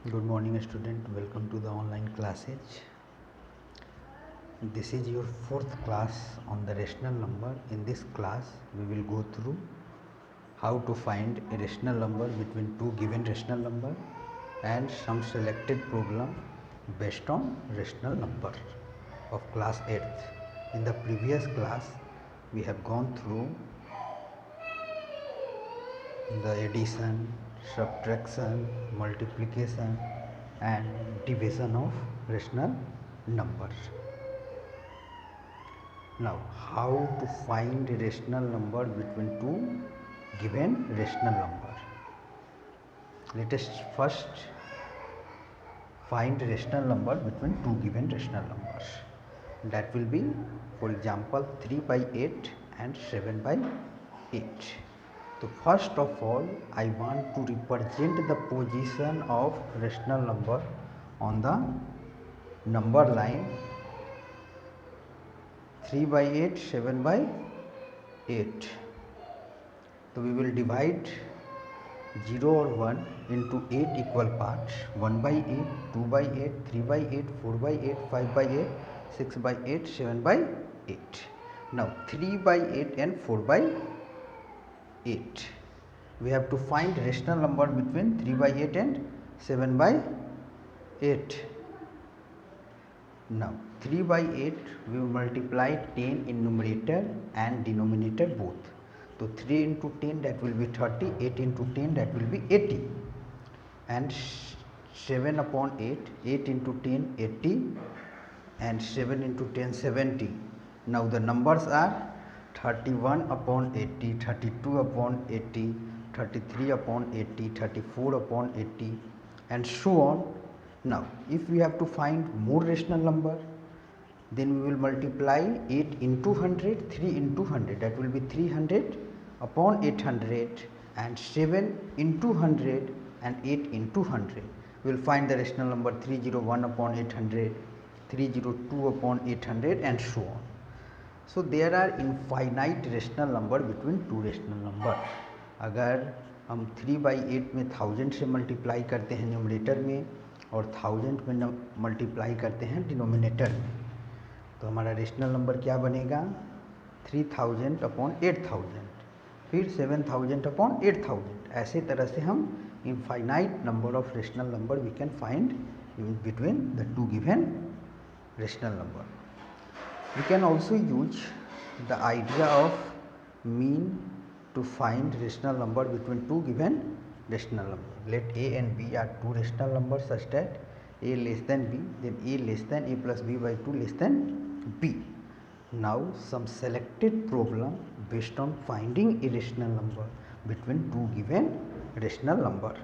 Good morning student, welcome to the online classes. This is your fourth class on the rational number. In this class we will go through how to find a rational number between two given rational number and some selected problem based on rational number of class 8th. In the previous class we have gone through the addition, subtraction, multiplication and division of rational numbers. Now, how to find a rational number between two given rational number? Let us first find a rational number between two given rational numbers. That will be, for example, 3/8 and 7/8. So first of all, I want to represent the position of rational number on the number line 3/8, 7/8. So we will divide 0 or 1 into 8 equal parts: 1/8, 2/8, 3/8, 4/8, 5/8, 6/8, 7/8. Now 3/8 and 4/8. We have to find rational number between 3/8 and 7/8. Now 3/8 we will multiply 10 in numerator and denominator both. So 3 into 10 that will be 30, 8 into 10 that will be 80, and 7/8, 8 into 10 80, and 7 into 10 70. Now the numbers are 31/80, 32/80, 33/80, 34/80 and so on. Now if we have to find more rational number, then we will multiply 8 into 100, 3 into 100, that will be 300/800, and 7 into 100 and 8 into 100. We will find the rational number 301/800, 302/800 and so on. So there are infinite rational number between two rational number. अगर हम 3/8 में 1000 से multiply करते हैं numerator में और 1000 में multiply करते हैं डिनोमिनेटर में, तो हमारा रेशनल नंबर क्या बनेगा? 3000/8000, फिर 7000/8000. ऐसे तरह से हम infinite number of rational number we can find between the two given rational number. We can also use the idea of mean to find rational number between two given rational number. Let a and b are two rational numbers such that a less than b, then a less than a plus b by 2 less than b. Now some selected problem based on finding a rational number between two given rational number.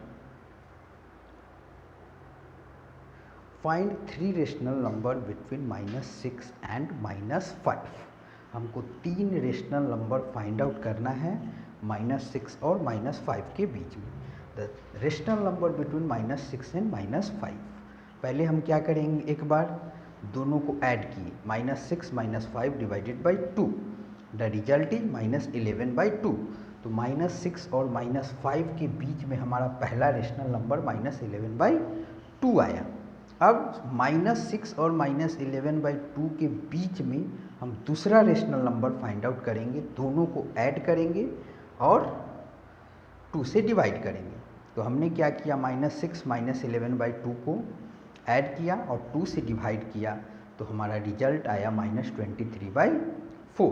Find three rational number between -6 and -5. हमको तीन rational number find out करना है -6 और -5 के बीच में. The rational number between -6 and -5. पहले हम क्या करेंगे, एक बार दोनों को ऐड किए, -6 -5 divided by 2, the result is -11/2. तो -6 और -5 के बीच में हमारा पहला रेशनल नंबर -11/2 आया. अब -6 और -11/2 के बीच में हम दूसरा रेशनल नंबर फाइंड आउट करेंगे, दोनों को ऐड करेंगे और 2 से डिवाइड करेंगे. तो हमने क्या किया, -6 -11/2 को ऐड किया और 2 से डिवाइड किया, तो हमारा रिजल्ट आया -23/4.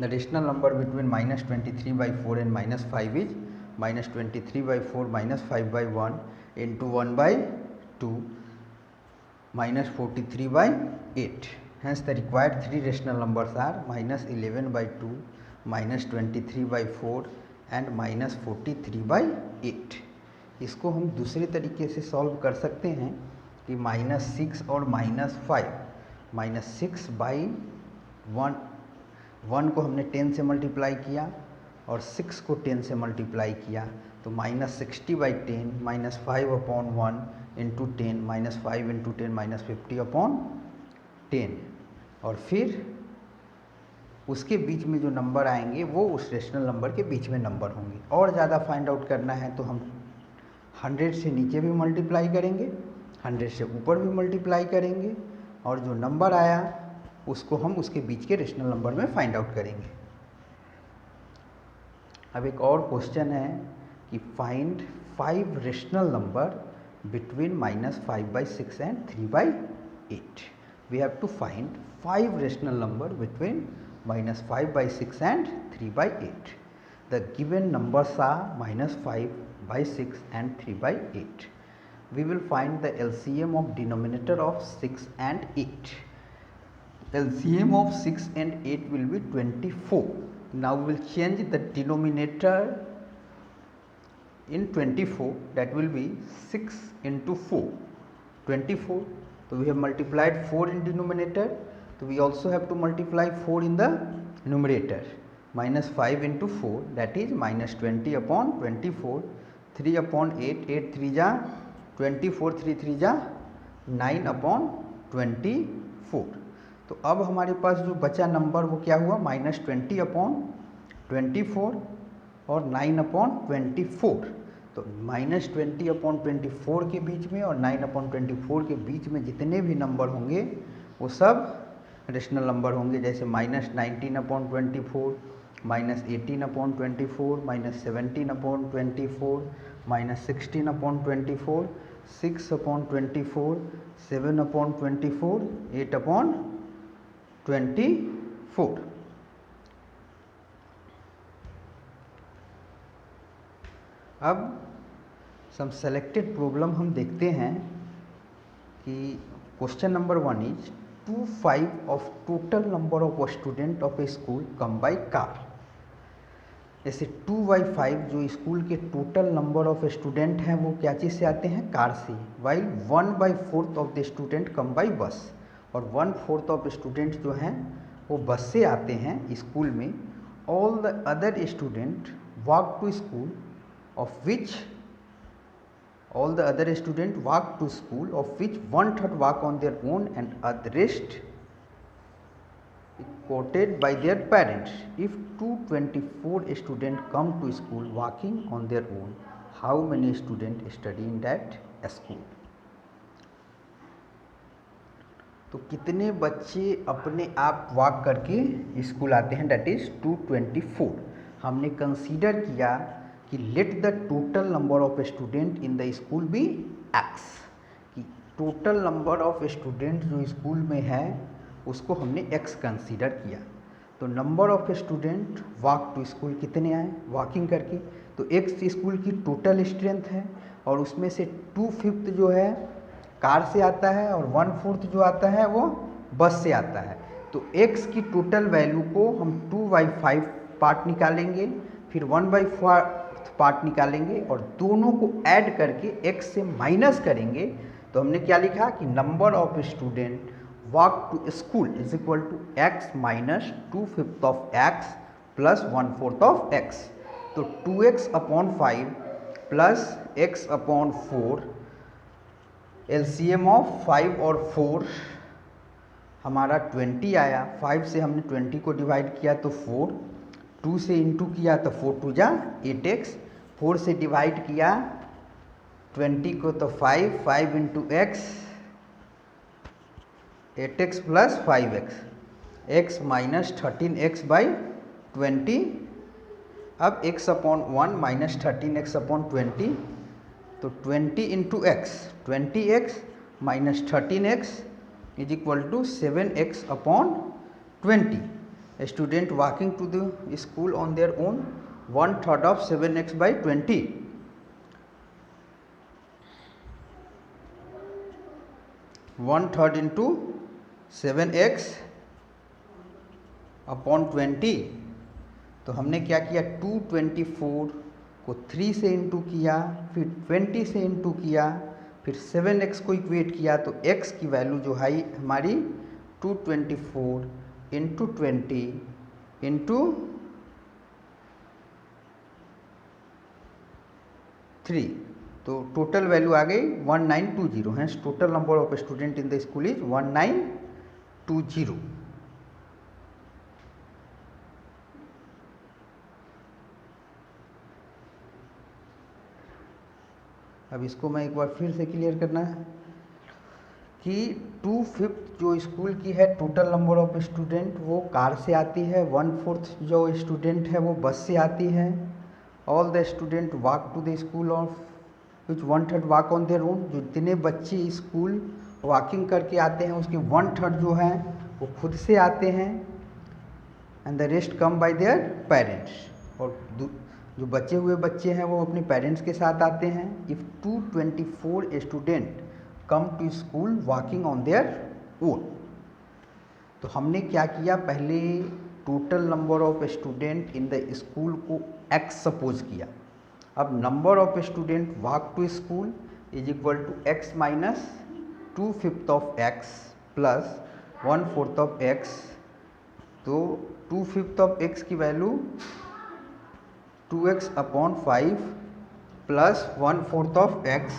The rational number between -23/4 and -5 is -23/4 -5/1 into 1/2 -43/8. Hence the required three rational numbers are -11/2, -23/4 and -43/8. इसको हम दूसरे तरीके से सॉल्व कर सकते हैं कि -6 और -5, -6/1 को हमने 10 से मल्टीप्लाई किया और 6 को 10 से मल्टीप्लाई किया, तो -60/10 -5/1 इंटू 10 -5 इंटू 10 -50/10. और फिर उसके बीच में जो नंबर आएंगे वो उस रेशनल नंबर के बीच में नंबर होंगे. और ज़्यादा फाइंड आउट करना है तो हम 100 से नीचे भी मल्टीप्लाई करेंगे, 100 से ऊपर भी मल्टीप्लाई करेंगे, और जो नंबर आया उसको हम उसके बीच के रेशनल नंबर में फाइंड आउट करेंगे। अब एक और क्वेश्चन है कि find 5 rational number between -5/6 and 3/8. We have to find 5 rational number between -5/6 and 3/8. The given numbers are -5/6 and 3/8. We will find the LCM of denominator of 6 and 8. LCM of 6 and 8 will be 24. Now we will change the denominator in 24, that will be 6 into 4, 24. So we have multiplied 4 in denominator, so we also have to multiply 4 in the numerator. -5 into 4, that is -20 upon 24, 3 upon 8, 8 3 जा 24, 3 3 जा 9 upon 24. तो अब हमारे पास जो बचा number वो क्या हुआ, -20 अपॉन 24 और 9 अपॉन 24. तो -20 अपॉन 24 के बीच में और 9 अपॉन 24 के बीच में जितने भी नंबर होंगे वो सब रेशनल नंबर होंगे, जैसे -19 upon 24, -18 upon 24, -17 upon 24, -16 upon 24, 6 upon 24, 7 upon 24, 8 upon 24. अब सम सेलेक्टेड प्रॉब्लम हम देखते हैं कि question number 1 is 25 of total number of student of A school come by car. जैसे 2/5 जो स्कूल के टोटल नंबर ऑफ स्टूडेंट हैं वो क्या चीज़ से आते हैं, कार से, while 1/4 of the student come by बस, और 1/4 ऑफ स्टूडेंट जो हैं वो बस से आते हैं स्कूल में. All the other student walk to school of which all the other students walk to school, of which 1/3 walk on their own and the rest quoted by their parents. If 224 students come to school walking on their own, how many students study in that school? तो कितने बच्चे अपने आप walk करके school आते हैं, that is 224. हमने consider किया कि let the total number of student in the school be x, कि टोटल नंबर ऑफ स्टूडेंट जो स्कूल में है उसको हमने x कंसीडर किया. तो number of student walk to school कितने आए वॉकिंग करके, तो x स्कूल की टोटल स्ट्रेंथ है और उसमें से 2/5 जो है कार से आता है और 1/4 जो आता है वो बस से आता है. तो x की टोटल वैल्यू को हम 2/5 पार्ट निकालेंगे, फिर 1/4 पार्ट निकालेंगे और दोनों को ऐड करके x से माइनस करेंगे. तो हमने क्या लिखा कि number of student walk to school is equal to x minus 2/5 of x plus 1/4 of x. तो 2x upon 5 plus x upon 4, LCM of 5 और 4 हमारा 20 आया. 5 से हमने 20 को डिवाइड किया तो 4, 2 से इंटू किया तो 4 2 जा 8x, 4 से डिवाइड किया 20 को तो 5, 5 into x, 8x plus 5x, x minus 13x by 20. अब x upon 1 minus 13x upon 20, तो 20 into x, 20x minus 13x is equal to 7x upon 20. Student walking to the school on their own, 1/3 of 7x by 20. One third into 7x upon 20. तो हमने क्या किया, 224 को 3 से into किया, फिर 20 से इंटू किया, फिर 7x को इक्वेट किया. तो x की वैल्यू जो है हमारी 224 इंटू 20 इंटू 3, तो टोटल वैल्यू आ गई 1920 है. Total number of student in the school is 1920. अब इसको मैं एक बार फिर से क्लियर करना है कि 2/5 जो स्कूल की है टोटल नंबर ऑफ स्टूडेंट वो कार से आती है, 1/4 जो स्टूडेंट है वो बस से आती है। All the student walk to the school of which 1/3 walk on their own. जो जितने बच्चे स्कूल वॉकिंग करके आते हैं उसके 1/3 जो है वो खुद से आते हैं, and the rest come by their parents. और जो बचे हुए बच्चे हैं वो अपने पेरेंट्स के साथ आते हैं। If 224 student come to school walking on their own. तो हमने क्या किया, पहले total number of student in the school को x सपोज किया। अब number of student walk to school is equal to x minus 2/5 of x plus 1/4 of x। तो 2/5 of x की value 2x upon 5 plus 1/4 of x।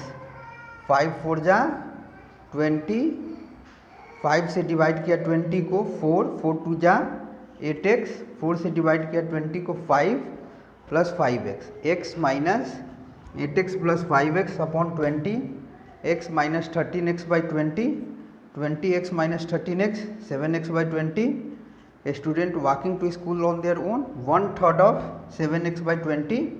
5 4 जा 20, 5 से divide किया 20 को 4, 4 2 जा 8x, 4 से डिवाइड किया 20 को 5 plus 5x। x minus 8x plus 5x upon 20, x minus 13x by 20, 20x minus 13x 7x by 20। Student walking to school on their own 1/3 of 7x by 20।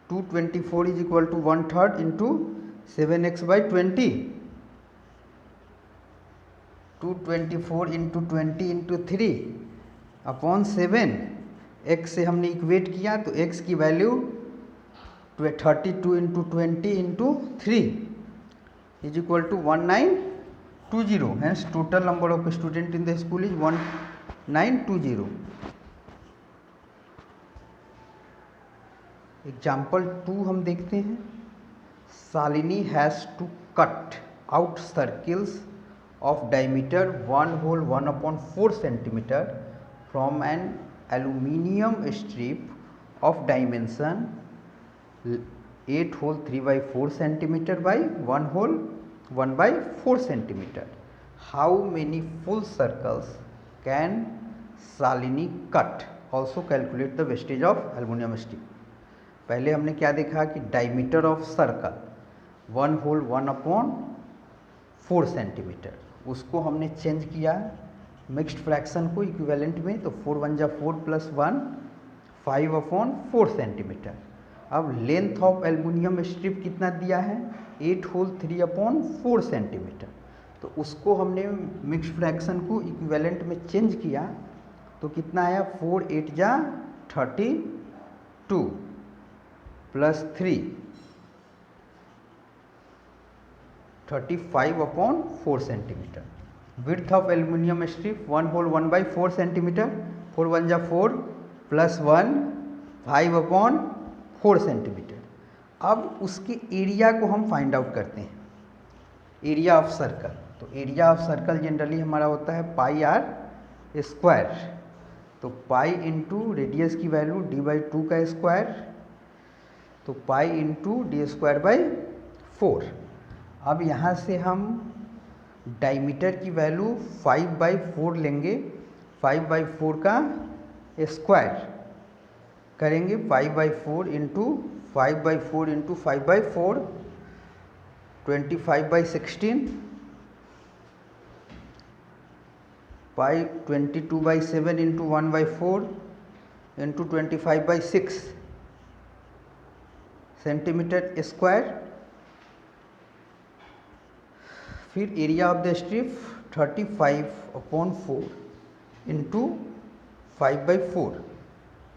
224 is equal to 1/3 into 7x by 20। 224 into 20 into 3 upon 7। x से हमने equate किया तो x की value 32 into 20 into 3 is equal to 1920। Hence total number of student in the school is 1920। Example 2 हम देखते हैं। Shalini has to cut out circles of diameter 1/1/4 centimetre from an aluminium strip of dimension 8/3/4 centimetre by 1/1/4 centimetre. How many full circles can Shalini cut? Also calculate the wastage of aluminium strip. पहले हमने क्या देखा कि diameter of circle 1/1/4 centimetre, उसको हमने change किया mixed fraction को equivalent में। तो 4 1 जा 4 प्लस 1 5/4 सेंटीमीटर। अब लेंथ ऑफ एल्यूमिनियम स्ट्रिप कितना दिया है 8/3/4 सेंटीमीटर। तो उसको हमने मिक्स्ड फ्रैक्शन को इक्विवेलेंट में चेंज किया तो कितना आया 4 8 जा 32 plus 3 35/4 centimetre. Width of aluminium strip 1/1/4 centimetre. 4 1 जा 4 प्लस 1 5/4 सेंटीमीटर। अब उसके एरिया को हम फाइंड आउट करते हैं, एरिया ऑफ सर्कल। तो एरिया ऑफ सर्कल जनरली हमारा होता है पाई आर स्क्वायर। तो पाई इंटू रेडियस की वैल्यू d/2 का स्क्वायर, तो पाई इंटू d²/4। अब यहाँ से हम डायमीटर की वैल्यू 5/4 लेंगे, 5/4 का स्क्वायर करेंगे 5/4 इंटू 5/4 इंटू 5/4 25/16 पाई 22/7 इंटू 1/4 इंटू 25/6 सेंटीमीटर स्क्वायर। फिर area of the strip 35/4 into 5/4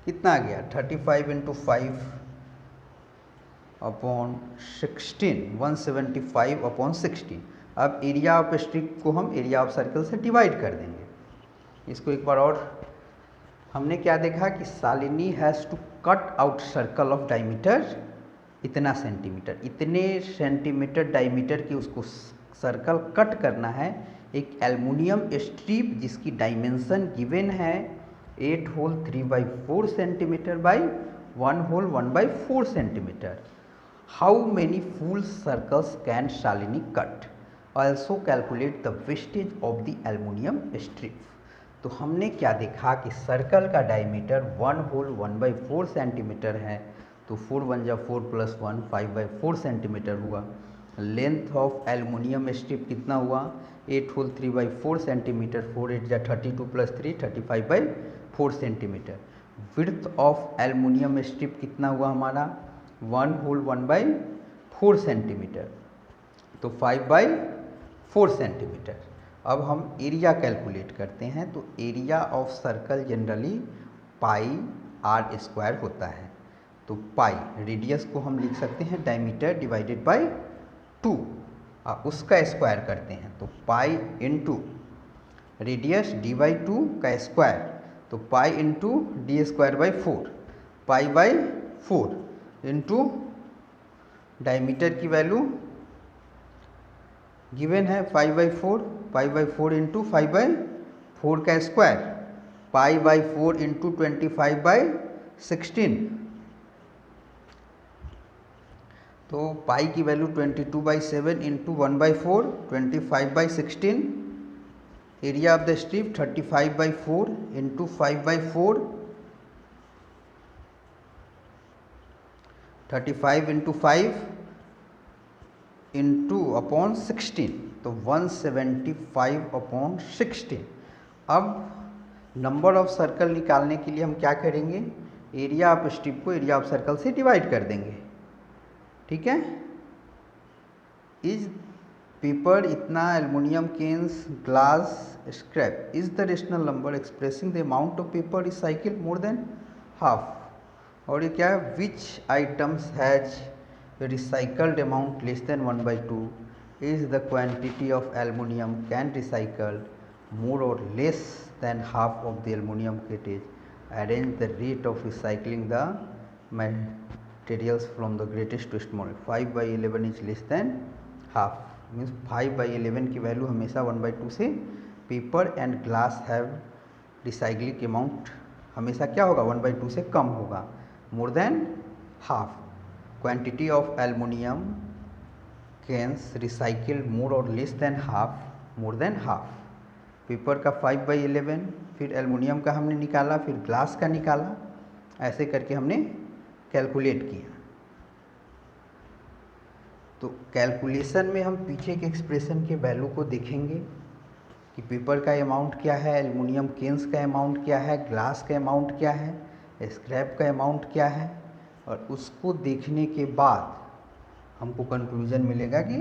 कितना आ गया 35 इंटू 5/16 175/16। अब एरिया ऑफ स्ट्रिप को हम एरिया ऑफ सर्कल से डिवाइड कर देंगे। इसको एक बार और हमने क्या देखा कि Shalini has to cut out circle of diameter इतना सेंटीमीटर, इतने सेंटीमीटर डायमीटर की उसको सर्कल कट करना है। एक एल्युमिनियम स्ट्रिप जिसकी डायमेंशन गिवन है 8/3/4 centimetre by 1/1/4 centimetre. How many full circles can Shalini cut? Also calculate the wastage of the aluminium strip. तो हमने क्या देखा कि सर्कल का डायमीटर 1 होल 1/4 सेंटीमीटर है, तो 4 1 जा 4 + 1 5/4 सेंटीमीटर हुआ। लेंथ ऑफ एल्युमिनियम स्ट्रिप कितना हुआ, 8 होल 3/4 सेंटीमीटर, 4 8 जा 32 + 3 35/4 centimetre. Width of aluminium strip कितना हुआ हमारा, 1 होल 1/4 सेंटीमीटर, तो 5/4 सेंटीमीटर। अब हम एरिया कैलकुलेट करते हैं, तो area of circle generally πr² होता है। तो पाई रेडियस को हम लिख सकते हैं डायमीटर डिवाइडेड बाय 2, उसका स्क्वायर करते हैं, तो पाई इंटू रेडियस d/2 का स्क्वायर, तो pi into d²/4, π/4 into diameter की वैल्यू गिवन है 5/4 इंटू 5/4 का स्क्वायर, π/4 इंटू 25/16, तो पाई की value 22/7 into 1/4 25/16, area of the strip 35/4 into 5/4, 35 into 5 into upon 16, तो 175/16। अब नंबर ऑफ सर्कल निकालने के लिए हम क्या करेंगे, एरिया ऑफ स्ट्रिप को एरिया ऑफ सर्कल से डिवाइड कर देंगे, ठीक है। इज पेपर इतना, aluminium cans, glass, scrap is the rational number expressing the amount of paper recycle more than half. और ये क्या है, which items has recycled amount less than 1/2 is the quantity of aluminum can recycled more or less than half of the aluminum cartridge. Arrange the rate of recycling the materials from the greatest to smallest. 5/11 is less than half, means 5/11 की value हमेशा 1/2 से, paper and glass have recycling amount हमेशा क्या होगा, 1/2 से कम होगा, more than half. Quantity of aluminium cans recycled more और less than half, more than half. Paper का 5/11, फिर एल्युमिनियम का हमने निकाला, फिर ग्लास का निकाला, ऐसे करके हमने कैलकुलेट किया। तो कैलकुलेशन में हम पीछे के एक्सप्रेशन के वैल्यू को देखेंगे कि पेपर का अमाउंट क्या है, एल्युमिनियम केंस का अमाउंट क्या है, ग्लास का अमाउंट क्या है, स्क्रैप का अमाउंट क्या है, और उसको देखने के बाद हमको कंक्लूजन मिलेगा कि